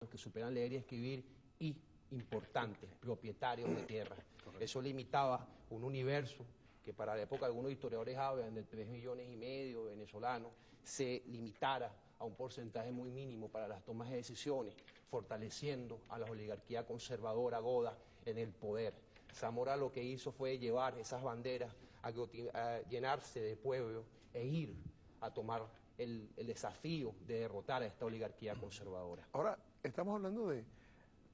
altos, que supieran leer y escribir, y importantes, propietarios de tierras. Eso limitaba un universo que para la época algunos historiadores hablan de 3,5 millones de venezolanos, se limitara a un porcentaje muy mínimo para las tomas de decisiones, fortaleciendo a la oligarquía conservadora goda en el poder. Zamora lo que hizo fue llevar esas banderas a llenarse de pueblo e ir a tomar el desafío de derrotar a esta oligarquía conservadora. Ahora, estamos hablando de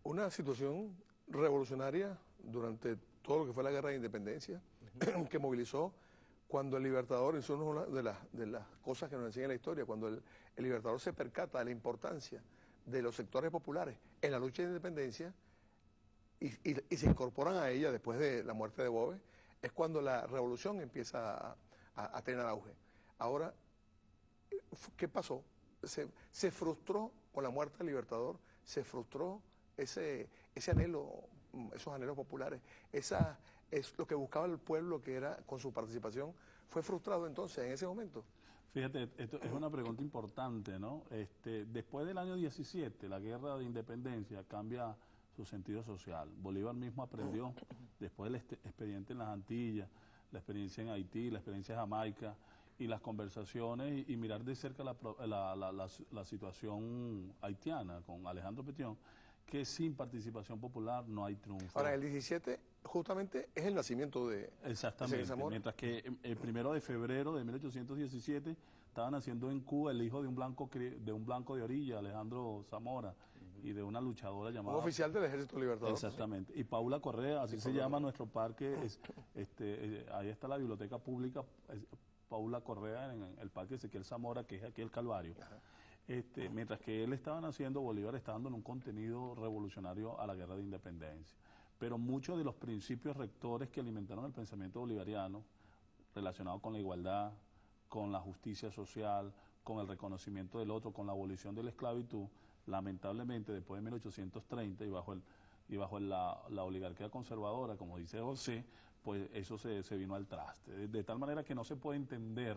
una situación revolucionaria durante todo lo que fue la guerra de independencia, que movilizó cuando el Libertador, eso es una de las cosas que nos enseña la historia, cuando el Libertador se percata de la importancia de los sectores populares en la lucha de independencia y se incorporan a ella después de la muerte de Boves, es cuando la revolución empieza a tener auge. Ahora, ¿qué pasó? Se frustró con la muerte del Libertador, se frustró ese anhelo, esos anhelos populares, es lo que buscaba el pueblo, que era con su participación, fue frustrado entonces en ese momento. Fíjate, esto es una pregunta importante, ¿no? Después del año 17, la guerra de independencia cambia su sentido social. Bolívar mismo aprendió, después del expediente en las Antillas, la experiencia en Haití, la experiencia en Jamaica, y las conversaciones y mirar de cerca la situación haitiana con Alejandro Petión, que sin participación popular no hay triunfo. Ahora, el 17 justamente es el nacimiento de Exactamente, mientras que el 1 de febrero de 1817 estaba naciendo en Cuba el hijo de un blanco de orilla, Alejandro Zamora, y de una luchadora llamada... Un oficial del Ejército Libertador. Exactamente, y Paula Correa, así se llama nuestro parque, ahí está la biblioteca pública, Paula Correa en el parque Ezequiel Zamora, que es aquí el Calvario. Mientras que él estaba naciendo, Bolívar estaba dando un contenido revolucionario a la guerra de independencia. Pero muchos de los principios rectores que alimentaron el pensamiento bolivariano, relacionados con la igualdad, con la justicia social, con el reconocimiento del otro, con la abolición de la esclavitud, lamentablemente después de 1830 y bajo la oligarquía conservadora, como dice José, pues eso se vino al traste. De tal manera que no se puede entender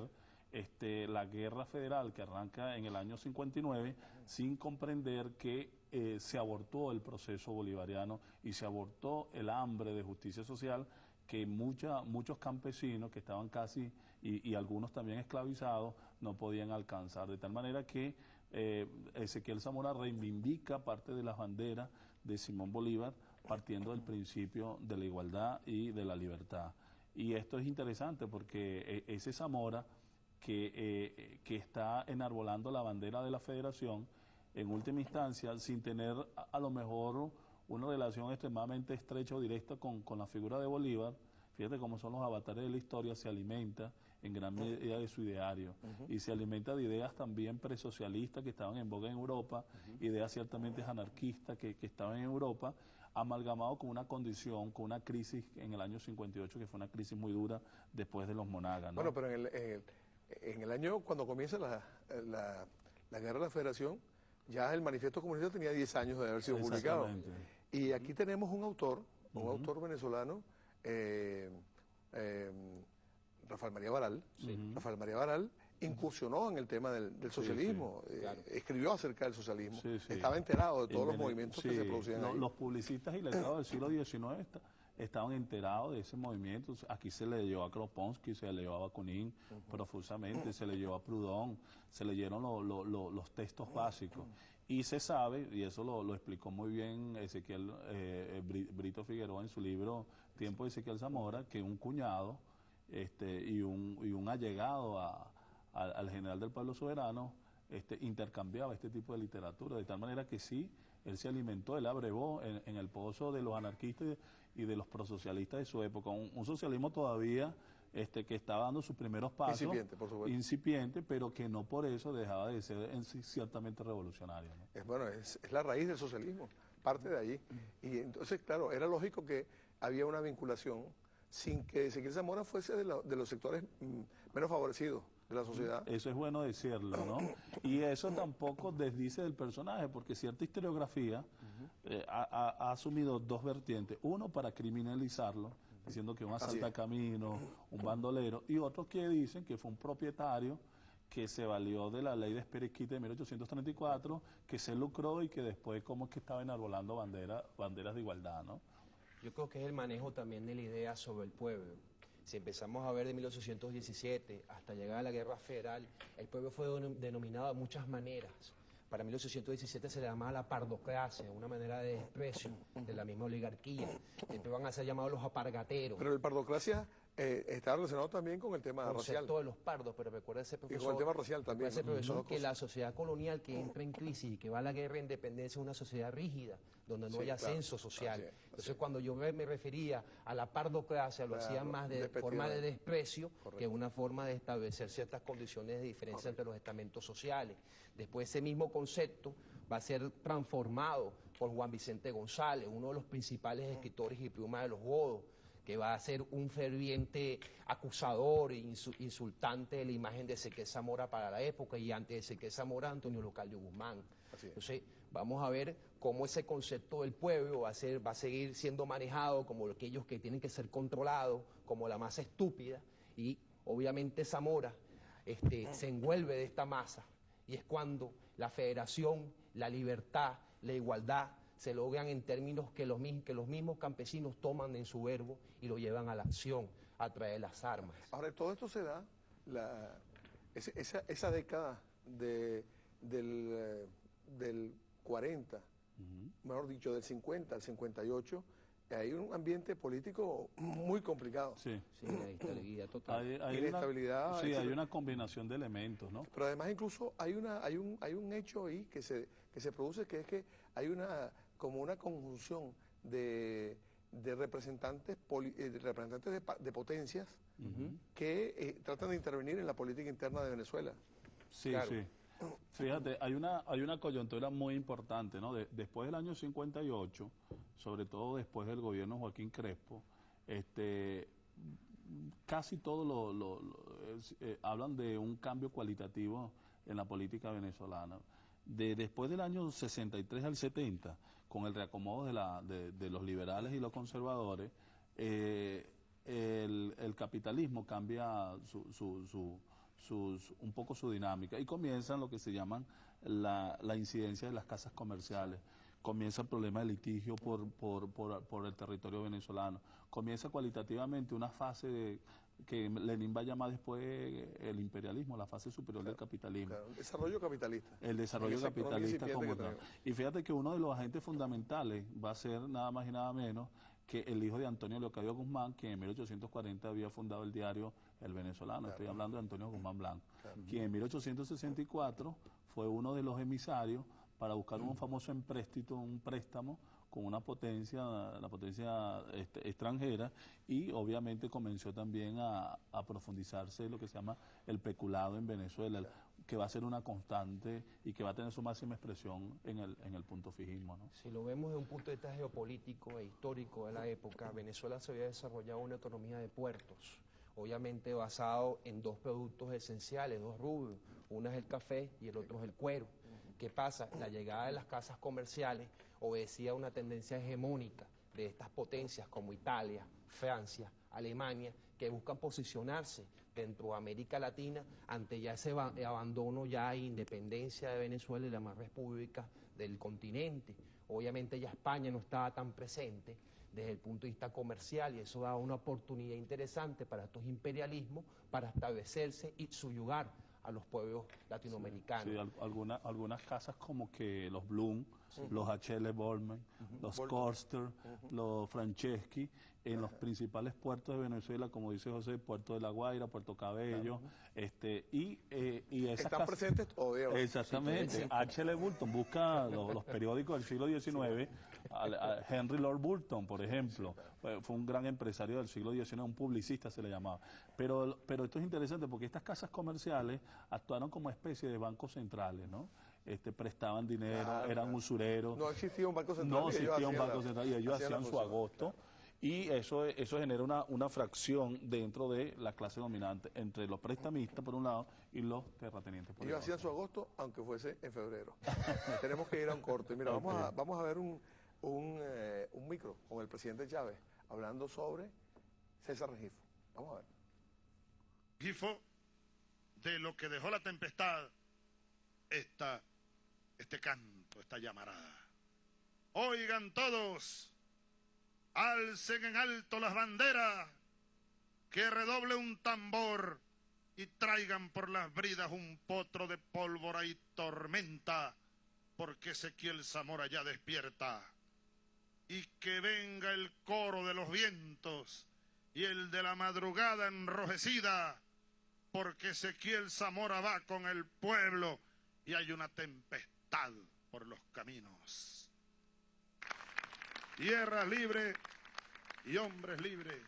la guerra federal que arranca en el año 59 sin comprender que se abortó el proceso bolivariano y se abortó el hambre de justicia social que muchos campesinos que estaban casi, y algunos también esclavizados, no podían alcanzar. De tal manera que Ezequiel Zamora reivindica parte de las banderas de Simón Bolívar, partiendo del principio de la igualdad y de la libertad. Y esto es interesante porque ese Zamora que está enarbolando la bandera de la federación, en última instancia, sin tener a lo mejor una relación extremadamente estrecha o directa con la figura de Bolívar, fíjate cómo son los avatares de la historia, se alimenta en gran medida de su ideario y se alimenta de ideas también presocialistas que estaban en boga en Europa, ideas ciertamente anarquistas que estaban en Europa, amalgamado con una condición, con una crisis en el año 58, que fue una crisis muy dura después de los Monagas, ¿no? Bueno, pero en el año cuando comienza la guerra de la Federación, ya el Manifiesto Comunista tenía 10 años de haber sido publicado. Y aquí tenemos un autor venezolano, Rafael María Baral. Rafael María Baral incursionó en el tema del socialismo, claro. Escribió acerca del socialismo, estaba enterado de todos los movimientos que se producían ahí. Los publicistas y letrados del siglo XIX estaban enterados de ese movimiento. Aquí se le leyó a Kropotkin, se le leyó a Bakunin profusamente, se le leyó a Proudhon, se leyeron los textos básicos. Y se sabe, y eso lo explicó muy bien Ezequiel Brito Figueroa en su libro Tiempo de Ezequiel Zamora, que un cuñado y un allegado al general del pueblo soberano intercambiaba este tipo de literatura, de tal manera que sí, él se alimentó, él abrevó en el pozo de los anarquistas y de los prosocialistas de su época, un socialismo todavía que estaba dando sus primeros pasos, incipiente, pero que no por eso dejaba de ser ciertamente revolucionario, ¿no? Es la raíz del socialismo, parte de allí. Y entonces, claro, era lógico que había una vinculación sin que Ezequiel Zamora fuese de los sectores menos favorecidos de la sociedad. Eso es bueno decirlo, ¿no? Y eso tampoco desdice del personaje, porque cierta historiografía ha asumido dos vertientes. Uno, para criminalizarlo, diciendo que un asaltacamino, un bandolero, y otros que dicen que fue un propietario que se valió de la ley de Esperiquite de 1834, que se lucró y que después como es que estaba enarbolando banderas de igualdad, ¿no? Yo creo que es el manejo también de la idea sobre el pueblo. Si empezamos a ver de 1817 hasta llegar a la Guerra Federal, el pueblo fue denominado de muchas maneras. Para 1817 se le llamaba la pardocracia, una manera de desprecio de la misma oligarquía. Después van a ser llamados los apargateros. Pero el pardocracia está relacionado también con el tema racial. Concepto de los pardos, pero recuerda ese profesor. Y con el tema racial también. Ese profesor que la sociedad colonial que entra en crisis y que va a la guerra de independencia es una sociedad rígida, donde no hay ascenso social. Entonces, cuando yo me refería a la pardocracia, lo hacía más de forma de desprecio que una forma de establecer ciertas condiciones de diferencia entre los estamentos sociales. Después, ese mismo concepto va a ser transformado por Juan Vicente González, uno de los principales escritores y plumas de los godos, que va a ser un ferviente acusador e insultante de la imagen de Ezequiel Zamora para la época, y antes de Ezequiel Zamora, Antonio Leocadio Guzmán. Entonces, vamos a ver cómo ese concepto del pueblo va a seguir siendo manejado como aquellos que tienen que ser controlados, como la masa estúpida, y obviamente Zamora se envuelve de esta masa, y es cuando la federación, la libertad, la igualdad se logran en términos que los mismos campesinos toman en su verbo y lo llevan a la acción a través de las armas. Ahora, todo esto se da, esa década del 40, mejor dicho, del 50 al 58, hay un ambiente político muy complicado. Sí, la inestabilidad total. Inestabilidad. Sí, hay una combinación de elementos, ¿no? Pero además incluso hay un hecho ahí que se produce, que es que hay como una conjunción de representantes de potencias que tratan de intervenir en la política interna de Venezuela. Sí, claro. sí. Fíjate, hay una coyuntura muy importante, ¿no? Después del año 58, sobre todo después del gobierno de Joaquín Crespo, casi todos hablan de un cambio cualitativo en la política venezolana. Después del año 63 al 70, con el reacomodo de los liberales y los conservadores, el capitalismo cambia un poco su dinámica y comienzan lo que se llaman la incidencia de las casas comerciales. Comienza el problema de litigio por el territorio venezolano. Comienza cualitativamente una fase que Lenin va a llamar después el imperialismo, la fase superior del capitalismo. Claro, el desarrollo capitalista. El desarrollo capitalista como tal. Y fíjate que uno de los agentes fundamentales va a ser nada más y nada menos que el hijo de Antonio Leocadio Guzmán, que en 1840 había fundado el diario El Venezolano. Claro. Estoy hablando de Antonio Guzmán Blanco, claro. Quien en 1864 fue uno de los emisarios para buscar un famoso un préstamo con una potencia, la potencia extranjera, y obviamente comenzó también a profundizarse lo que se llama el peculado en Venezuela, que va a ser una constante y que va a tener su máxima expresión en el punto fijismo, ¿no? Si lo vemos desde un punto de vista geopolítico e histórico de la época, Venezuela se había desarrollado una economía de puertos, obviamente basado en dos productos esenciales, dos rubros, uno es el café y el otro es el cuero. ¿Qué pasa? La llegada de las casas comerciales obedecía a una tendencia hegemónica de estas potencias como Italia, Francia, Alemania, que buscan posicionarse dentro de América Latina ante ya ese abandono ya e independencia de Venezuela y las demás repúblicas del continente. Obviamente ya España no estaba tan presente desde el punto de vista comercial, y eso daba una oportunidad interesante para estos imperialismos para establecerse y subyugar a los pueblos latinoamericanos. Sí, algunas casas como que los Bloom, los H.L. Borman, los Koster, los Franceschi, en los principales puertos de Venezuela, como dice José, Puerto de La Guaira, Puerto Cabello, y esas están presentes todavía. Exactamente. H.L. Burton busca los periódicos del siglo XIX, a Henry Lord Burton, por ejemplo, fue un gran empresario del siglo XIX, un publicista se le llamaba. Pero esto es interesante porque estas casas comerciales actuaron como especie de bancos centrales, ¿no? Prestaban dinero, eran usureros. No existía un banco central. No existía un banco central y ellos hacían su agosto. Claro. Y eso genera una fracción dentro de la clase dominante entre los prestamistas por un lado y los terratenientes por el otro. Ellos hacían su agosto aunque fuese en febrero. Tenemos que ir a un corte. Mira, vamos a ver un micro con el presidente Chávez hablando sobre César Rengifo. Vamos a ver. Rengifo de lo que dejó la tempestad, este canto, esta llamarada. Oigan todos, alcen en alto las banderas, que redoble un tambor y traigan por las bridas un potro de pólvora y tormenta, porque Ezequiel Zamora ya despierta. Y que venga el coro de los vientos y el de la madrugada enrojecida, porque Ezequiel Zamora va con el pueblo y hay una tempestad por los caminos. Tierra libre y hombres libres.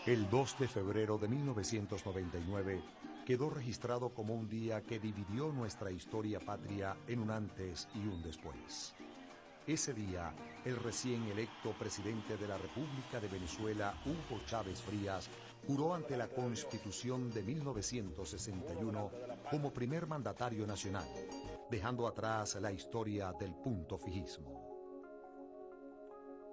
El 2 de febrero de 1999 quedó registrado como un día que dividió nuestra historia patria en un antes y un después. Ese día, el recién electo presidente de la República de Venezuela, Hugo Chávez Frías, juró ante la Constitución de 1961 como primer mandatario nacional, dejando atrás la historia del punto fijismo.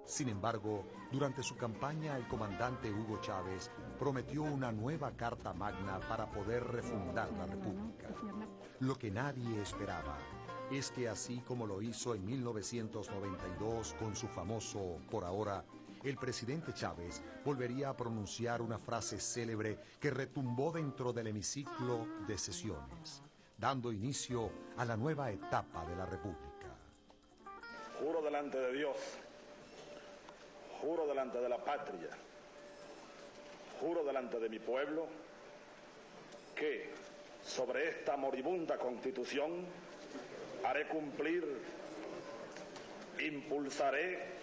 Sin embargo, durante su campaña, el comandante Hugo Chávez prometió una nueva Carta Magna para poder refundar la República. Lo que nadie esperaba es que, así como lo hizo en 1992 con su famoso "por ahora", el presidente Chávez volvería a pronunciar una frase célebre que retumbó dentro del hemiciclo de sesiones, dando inicio a la nueva etapa de la República. Juro delante de Dios, juro delante de la patria, juro delante de mi pueblo, que sobre esta moribunda Constitución haré cumplir, impulsaré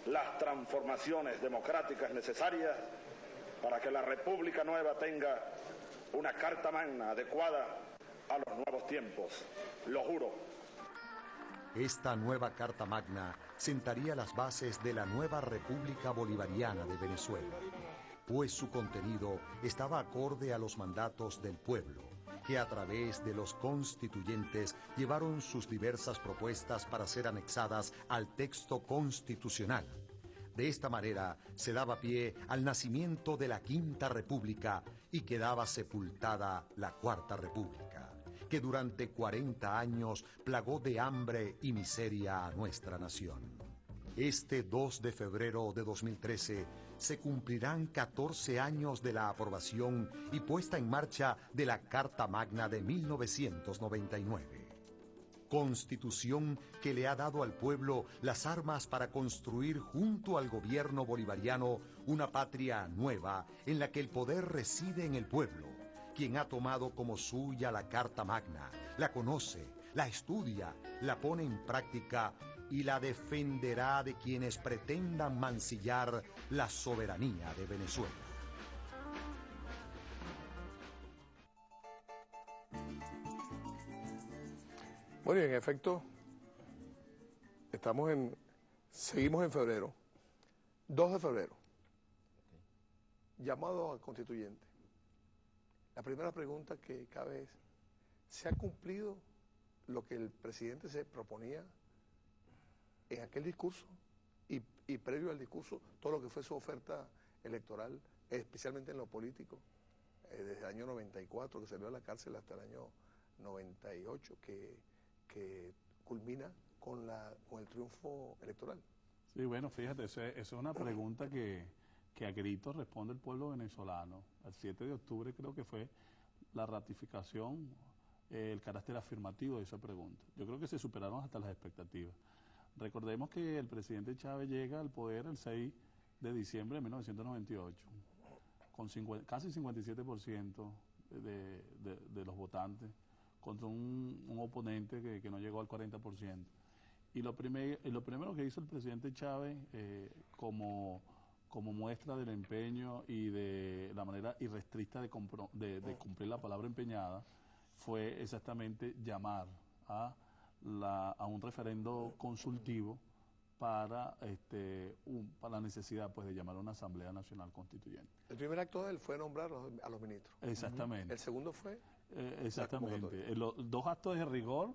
las transformaciones democráticas necesarias para que la República Nueva tenga una Carta Magna adecuada a los nuevos tiempos. Lo juro. Esta nueva Carta Magna sentaría las bases de la nueva República Bolivariana de Venezuela, pues su contenido estaba acorde a los mandatos del pueblo, que a través de los constituyentes llevaron sus diversas propuestas para ser anexadas al texto constitucional. De esta manera se daba pie al nacimiento de la Quinta República y quedaba sepultada la Cuarta República, que durante 40 años plagó de hambre y miseria a nuestra nación. Este 2 de febrero de 2013 se cumplirán 14 años de la aprobación y puesta en marcha de la Carta Magna de 1999. Constitución que le ha dado al pueblo las armas para construir junto al gobierno bolivariano una patria nueva en la que el poder reside en el pueblo, quien ha tomado como suya la Carta Magna, la conoce, la estudia, la pone en práctica y la defenderá de quienes pretendan mancillar la soberanía de Venezuela. Bueno, y en efecto, seguimos en febrero, 2 de febrero, llamado a constituyente. La primera pregunta que cabe es, ¿se ha cumplido lo que el presidente se proponía en aquel discurso y previo al discurso, todo lo que fue su oferta electoral, especialmente en lo político, desde el año 94, que salió de la cárcel, hasta el año 98, que culmina con el triunfo electoral? Sí, bueno, fíjate, esa es una pregunta que a gritos responde el pueblo venezolano. El 7 de octubre creo que fue la ratificación, el carácter afirmativo de esa pregunta. Yo creo que se superaron hasta las expectativas. Recordemos que el presidente Chávez llega al poder el 6 de diciembre de 1998, con casi 57% de los votantes, contra un oponente que no llegó al 40%. Y lo primero que hizo el presidente Chávez, como muestra del empeño y de la manera irrestricta de cumplir la palabra empeñada, fue exactamente llamar a un referendo consultivo para la necesidad pues de llamar a una Asamblea Nacional Constituyente. El primer acto de él fue nombrar a los ministros. Exactamente. El segundo fue exactamente. Los 2 actos de rigor,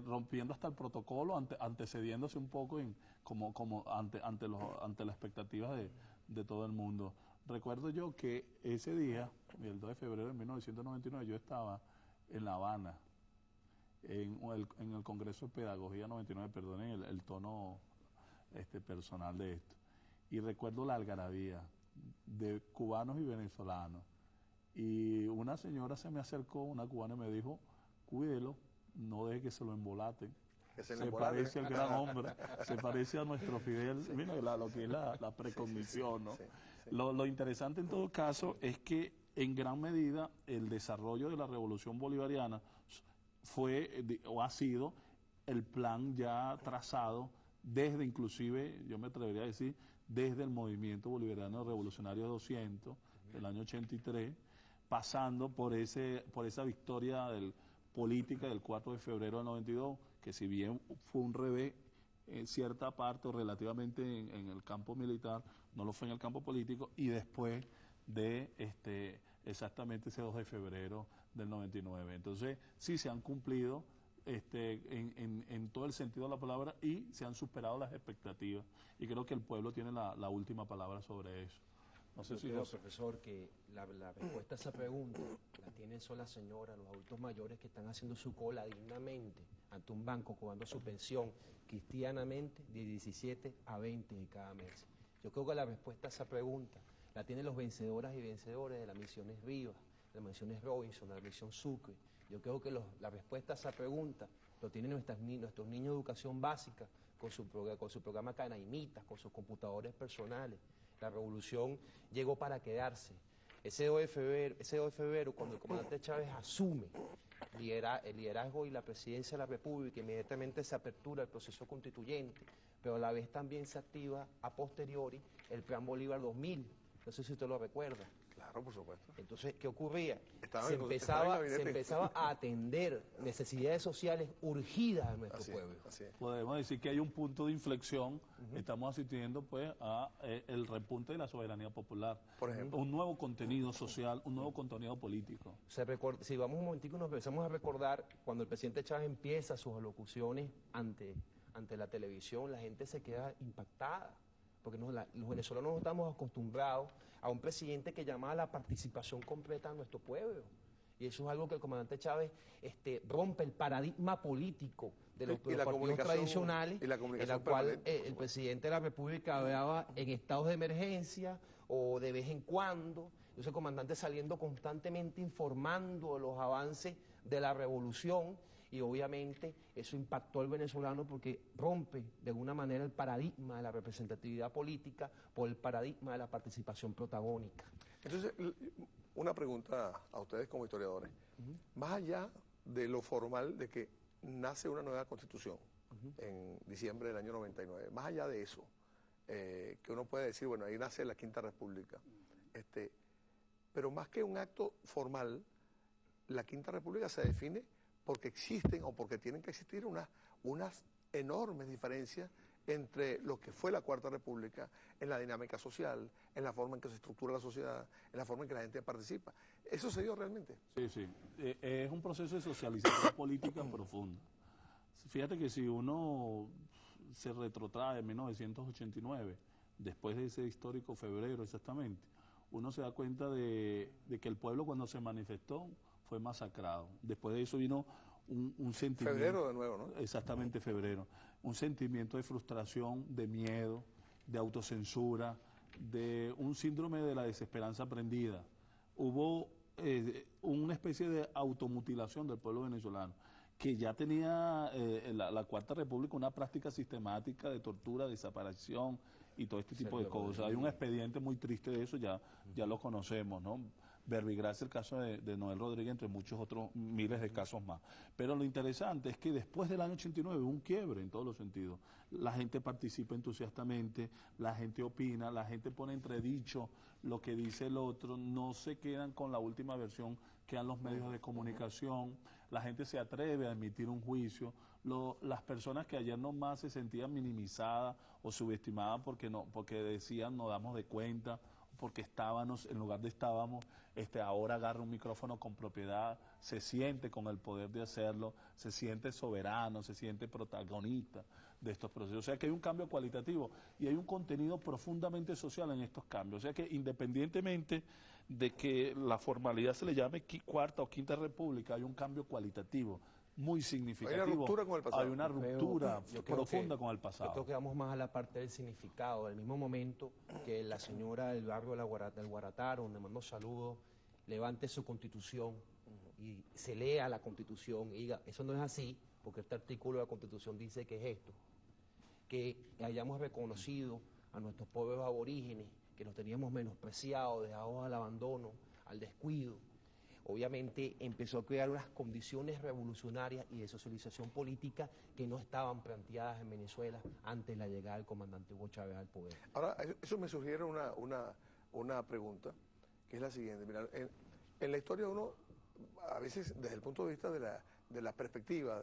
rompiendo hasta el protocolo, antecediéndose un poco ante las expectativas de todo el mundo. Recuerdo yo que ese día, el 2 de febrero de 1999, yo estaba en La Habana, en el Congreso de Pedagogía 99, perdonen el tono personal de esto, y recuerdo la algarabía de cubanos y venezolanos, y una señora se me acercó, una cubana, y me dijo, cuídelo, no deje que se lo embolaten. Se parece al gran hombre, se parece a nuestro Fidel, mira lo que es la precognición, ¿no? Lo interesante en todo caso es que en gran medida el desarrollo de la revolución bolivariana fue o ha sido el plan ya trazado desde, inclusive, yo me atrevería a decir, desde el movimiento bolivariano revolucionario 200 del año 83, pasando por esa victoria política del 4 de febrero del 92, que si bien fue un revés en cierta parte o relativamente en el campo militar, no lo fue en el campo político, y después de exactamente ese 2 de febrero del 99. Entonces, sí se han cumplido en todo el sentido de la palabra y se han superado las expectativas. Y creo que el pueblo tiene la última palabra sobre eso. No sé Yo si creo, profesor, que la respuesta a esa pregunta la tienen son las señoras, los adultos mayores que están haciendo su cola dignamente ante un banco cobrando su pensión cristianamente de 17 a 20 de cada mes. Yo creo que la respuesta a esa pregunta la tienen los vencedoras y vencedores de las misiones Rivas, de las misiones Robinson, de la misión Sucre. Yo creo que la respuesta a esa pregunta lo tienen nuestros niños de educación básica con su programa Canaimitas, con sus computadores personales. La revolución llegó para quedarse. Ese 2 de febrero, cuando el comandante Chávez asume el liderazgo y la presidencia de la República, inmediatamente se apertura el proceso constituyente, pero a la vez también se activa a posteriori el Plan Bolívar 2000. No sé si usted lo recuerda. Claro, por supuesto. Entonces, ¿qué ocurría? Se empezaba a atender necesidades sociales urgidas de nuestro pueblo. Así es. podemos decir que hay un punto de inflexión. Estamos asistiendo pues a el repunte de la soberanía popular. Por ejemplo. Un nuevo contenido social, un nuevo contenido político. Si vamos un momentico y nos empezamos a recordar cuando el presidente Chávez empieza sus alocuciones ante la televisión, la gente se queda impactada, porque los venezolanos no estamos acostumbrados a un presidente que llama a la participación completa de nuestro pueblo. Y eso es algo que el comandante Chávez rompe el paradigma político de los partidos tradicionales, en la cual el presidente de la República hablaba en estados de emergencia o de vez en cuando. Entonces el comandante saliendo constantemente informando de los avances de la revolución, y obviamente eso impactó al venezolano porque rompe de alguna manera el paradigma de la representatividad política por el paradigma de la participación protagónica. Entonces, una pregunta a ustedes como historiadores. Más allá de lo formal de que nace una nueva constitución en diciembre del año 99, más allá de eso, que uno puede decir, bueno, ahí nace la Quinta República, pero más que un acto formal, la Quinta República se define porque existen o porque tienen que existir unas enormes diferencias entre lo que fue la Cuarta República en la dinámica social, en la forma en que se estructura la sociedad, en la forma en que la gente participa. ¿Eso se dio realmente? Sí. Es un proceso de socialización política profunda. Fíjate que si uno se retrotrae en 1989, después de ese histórico febrero exactamente, uno se da cuenta de que el pueblo cuando se manifestó fue masacrado. Después de eso vino un sentimiento... Febrero de nuevo, ¿no? Exactamente, febrero. Un sentimiento de frustración, de miedo, de autocensura, de un síndrome de la desesperanza aprendida. Hubo una especie de automutilación del pueblo venezolano, que ya tenía la Cuarta República una práctica sistemática de tortura, desaparición y todo este tipo de cosas. Hay un expediente muy triste de eso, ya lo conocemos, ¿no? Verbigracia, el caso de Noel Rodríguez, entre muchos otros miles de casos más. Pero lo interesante es que después del año 89 hubo un quiebre en todos los sentidos. La gente participa entusiastamente, la gente opina, la gente pone entredicho lo que dice el otro, no se quedan con la última versión que dan los medios de comunicación, la gente se atreve a emitir un juicio. Las personas que ayer nomás se sentían minimizadas o subestimadas porque decían no damos de cuenta, porque estábamos, en lugar de estábamos, ahora agarra un micrófono con propiedad, se siente con el poder de hacerlo, se siente soberano, se siente protagonista de estos procesos. O sea que hay un cambio cualitativo y hay un contenido profundamente social en estos cambios. O sea que independientemente de que la formalidad se le llame cuarta o quinta república, hay un cambio cualitativo muy significativo. Hay una ruptura con el pasado. Hay una ruptura Yo creo profunda que- con el pasado. Yo creo que vamos más a la parte del significado. Del mismo momento que la señora del barrio del Guarataro, donde mando saludos, levante su constitución y se lea la constitución y diga, eso no es así, porque este artículo de la constitución dice que es esto. Que hayamos reconocido a nuestros pueblos aborígenes, que los teníamos menospreciados, dejados al abandono, al descuido. Obviamente empezó a crear unas condiciones revolucionarias y de socialización política que no estaban planteadas en Venezuela antes de la llegada del comandante Hugo Chávez al poder. Ahora, eso me sugiere una pregunta, que es la siguiente. Mira, en la historia uno, a veces desde el punto de vista de la perspectiva,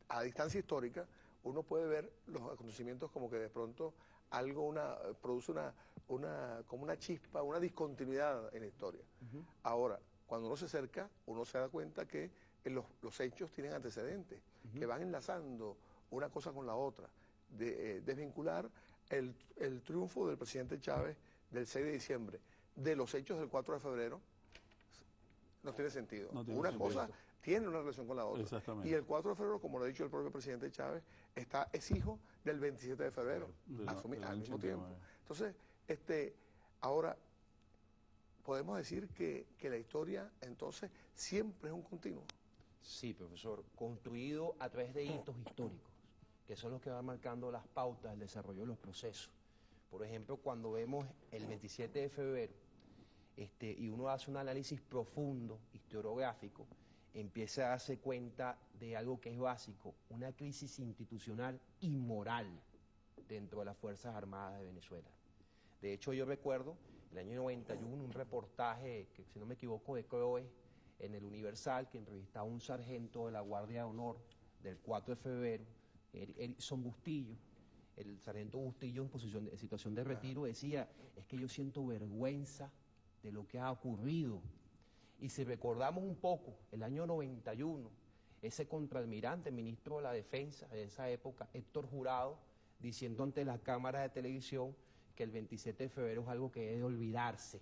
a distancia histórica, uno puede ver los acontecimientos como que de pronto algo produce como una chispa, una discontinuidad en la historia. Ahora, cuando uno se acerca, uno se da cuenta que los hechos tienen antecedentes, que van enlazando una cosa con la otra. Desvincular el triunfo del presidente Chávez del 6 de diciembre de los hechos del 4 de febrero no tiene sentido. No tiene Una sentido. cosa tiene una relación con la otra. Exactamente. Y el 4 de febrero, como lo ha dicho el propio presidente Chávez, es hijo del 27 de febrero, Del al mismo 89. tiempo. Entonces, ahora, podemos decir que la historia, entonces, siempre es un continuo. Sí, profesor, construido a través de hitos históricos, que son los que van marcando las pautas del desarrollo de los procesos. Por ejemplo, cuando vemos el 27 de febrero y uno hace un análisis profundo, historiográfico, empieza a darse cuenta de algo que es básico, una crisis institucional y moral dentro de las Fuerzas Armadas de Venezuela. De hecho, yo recuerdo el año 91 un reportaje, que si no me equivoco, de Croe, en el Universal, que entrevistaba a un sargento de la Guardia de Honor del 4 de febrero, Erickson Bustillo. El sargento Bustillo, en situación de retiro, decía, es que yo siento vergüenza de lo que ha ocurrido. Y si recordamos un poco, el año 91, ese contraalmirante, ministro de la Defensa de esa época, Héctor Jurado, diciendo ante las cámaras de televisión que el 27 de febrero es algo que debe olvidarse.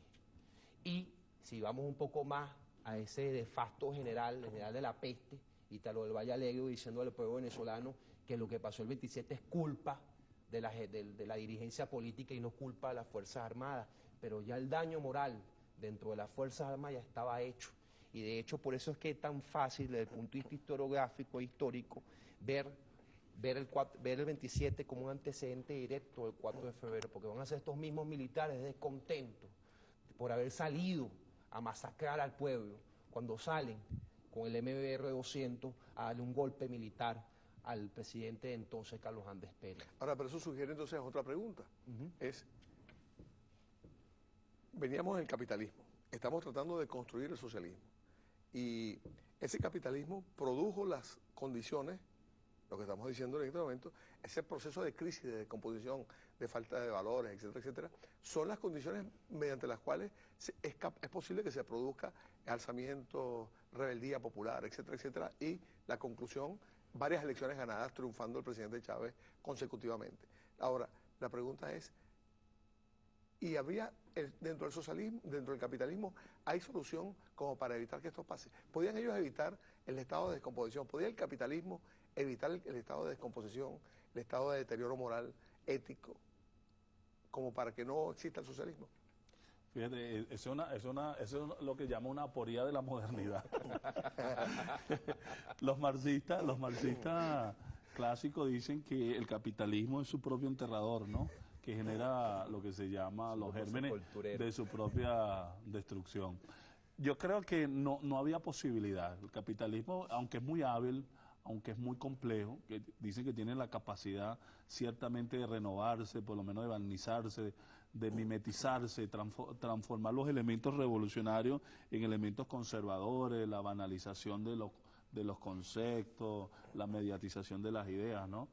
Y si vamos un poco más a ese nefasto general de la peste, Italo del Valle Alegre, diciendo al pueblo venezolano que lo que pasó el 27 es culpa de la dirigencia política y no culpa de las Fuerzas Armadas, pero ya el daño moral dentro de las Fuerzas Armadas ya estaba hecho. Y de hecho por eso es que es tan fácil desde el punto de vista historiográfico e histórico ver el 27 como un antecedente directo del 4 de febrero, porque van a ser estos mismos militares descontentos por haber salido a masacrar al pueblo, cuando salen con el MBR 200 a darle un golpe militar al presidente de entonces, Carlos Andrés Pérez. Ahora, pero eso sugiere entonces otra pregunta. Veníamos del capitalismo, estamos tratando de construir el socialismo. Y ese capitalismo produjo las condiciones, lo que estamos diciendo en este momento, ese proceso de crisis, de descomposición, de falta de valores, etcétera, etcétera, son las condiciones mediante las cuales es posible que se produzca alzamiento, rebeldía popular, etcétera, etcétera, y la conclusión, varias elecciones ganadas, triunfando el presidente Chávez consecutivamente. Ahora, la pregunta es, ¿y habría dentro del socialismo, dentro del capitalismo, hay solución como para evitar que esto pase? ¿Podían ellos evitar el estado de descomposición? ¿Podía el capitalismo evitar el estado de descomposición, el estado de deterioro moral, ético, como para que no exista el socialismo? Fíjate, eso es lo que llama una aporía de la modernidad. Los marxistas clásicos dicen que el capitalismo es su propio enterrador, ¿no? Que genera lo que se llama los gérmenes de su propia destrucción. Yo creo que no había posibilidad. El capitalismo, aunque es muy hábil, aunque es muy complejo, que dicen que tiene la capacidad ciertamente de renovarse, por lo menos de barnizarse, de mimetizarse, transformar los elementos revolucionarios en elementos conservadores, la banalización de los conceptos, la mediatización de las ideas, ¿no?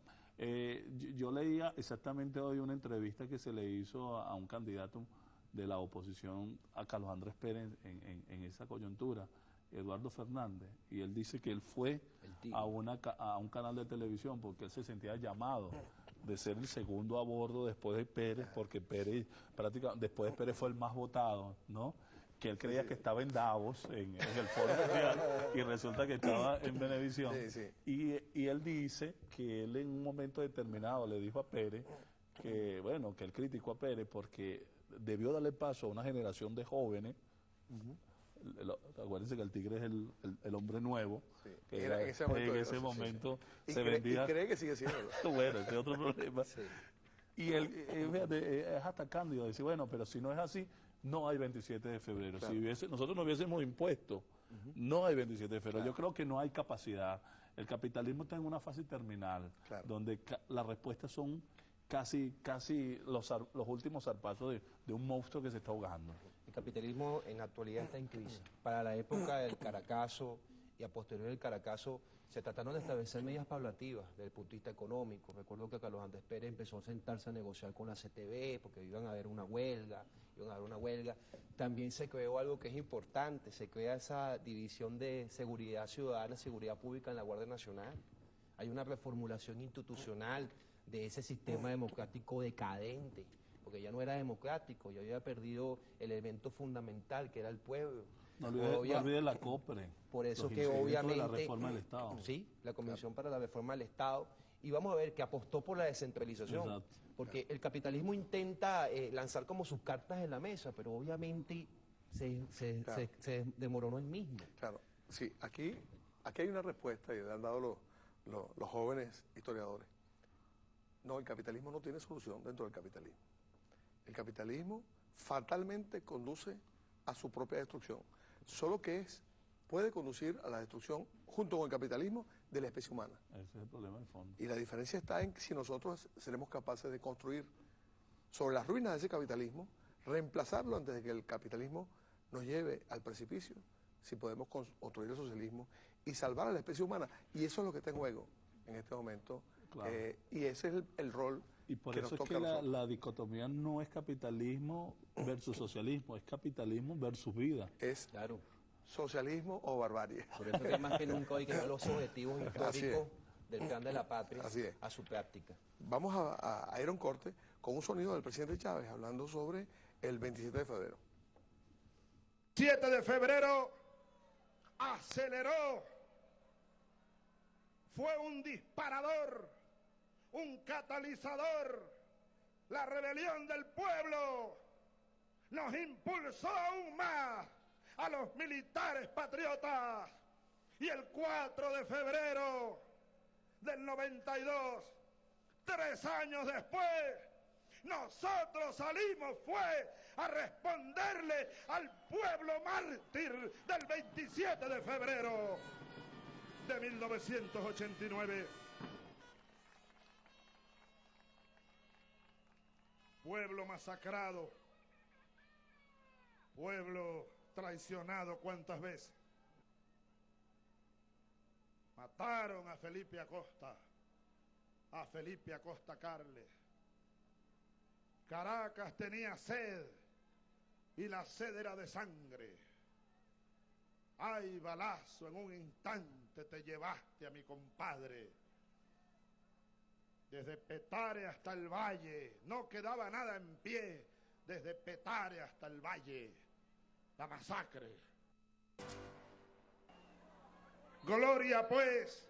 Yo leía exactamente hoy una entrevista que se le hizo a un candidato de la oposición a Carlos Andrés Pérez en esa coyuntura, Eduardo Fernández, y él dice que él fue a un canal de televisión porque él se sentía llamado de ser el segundo a bordo después de Pérez, porque Pérez prácticamente después de Pérez fue el más votado, ¿no? Que él creía que estaba en Davos, en el Foro Mundial, y resulta que estaba en Venevisión. Y él dice que él en un momento determinado le dijo a Pérez que, bueno, que él criticó a Pérez porque debió darle paso a una generación de jóvenes. Acuérdense que el Tigre es el hombre nuevo, que en ese momento, se vendía. Y cree que sigue siendo. Bueno, ese es otro problema. Y él, fíjate, es hasta cándido decir, bueno, pero si no es así, no hay 27 de febrero. Claro. Si nosotros no hubiésemos impuesto, no hay 27 de febrero. Yo creo que no hay capacidad. El capitalismo está en una fase terminal, donde las respuestas son casi los últimos zarpazos de un monstruo que se está ahogando. El capitalismo en la actualidad está en crisis. Para la época del Caracazo y a posteriori del Caracazo se trataron de establecer medidas paulativas desde el punto de vista económico. Recuerdo que Carlos Andrés Pérez empezó a sentarse a negociar con la CTV porque iban a haber una huelga. También se creó algo que es importante, se crea esa división de seguridad ciudadana, seguridad pública en la Guardia Nacional. Hay una reformulación institucional de ese sistema democrático decadente, porque ya no era democrático, ya había perdido el elemento fundamental que era el pueblo. No olvide la COPRE. Por eso que obviamente... la reforma del Estado. Sí, la Comisión para la Reforma del Estado. Y vamos a ver que apostó por la descentralización. Exacto. Porque el capitalismo intenta lanzar como sus cartas en la mesa, pero obviamente se desmoronó el mismo. Claro, sí, aquí hay una respuesta y le han dado los jóvenes historiadores. No, el capitalismo no tiene solución dentro del capitalismo. El capitalismo fatalmente conduce a su propia destrucción. Solo que puede conducir a la destrucción, junto con el capitalismo, de la especie humana. Ese es el problema de fondo. Y la diferencia está en si nosotros seremos capaces de construir sobre las ruinas de ese capitalismo, reemplazarlo antes de que el capitalismo nos lleve al precipicio, si podemos construir el socialismo y salvar a la especie humana. Y eso es lo que está en juego en este momento. Claro. Y ese es el rol y por que eso nos es toca que la dicotomía no es capitalismo versus socialismo, es capitalismo versus vida. Es claro. Socialismo o barbarie. Por eso que más que nunca hay que ver los objetivos históricos del plan de la patria a su práctica. Vamos a ir a un corte con un sonido del presidente Chávez hablando sobre el 27 de febrero. 7 de febrero aceleró, fue un disparador, un catalizador, la rebelión del pueblo nos impulsó aún más a los militares patriotas, y el 4 de febrero del 92, 3 años después, nosotros salimos fue a responderle al pueblo mártir del 27 de febrero de 1989. Pueblo masacrado, pueblo traicionado cuántas veces. Mataron a Felipe Acosta Carles. Caracas tenía sed y la sed era de sangre. Ay, balazo, en un instante te llevaste a mi compadre. Desde Petare hasta el valle, no quedaba nada en pie, desde Petare hasta el valle, la masacre. Gloria pues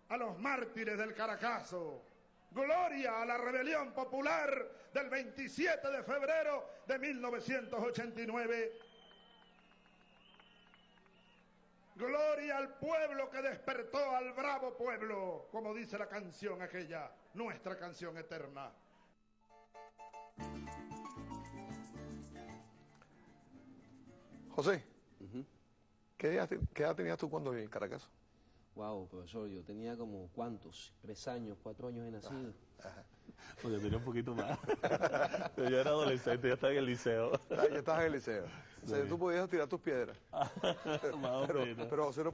a los mártires del Caracazo, gloria a la rebelión popular del 27 de febrero de 1989. Gloria al pueblo que despertó al bravo pueblo, como dice la canción aquella, nuestra canción eterna. José, ¿qué edad tenías tú cuando en Caracas? Wow, profesor, yo tenía como, ¿cuántos? 3 años, 4 años de nacido. Pues yo tenía un poquito más. Pero yo era adolescente, yo estaba en el liceo. Ya estabas en el liceo. O sea, tú podías tirar tus piedras. Más o menos. Pero José no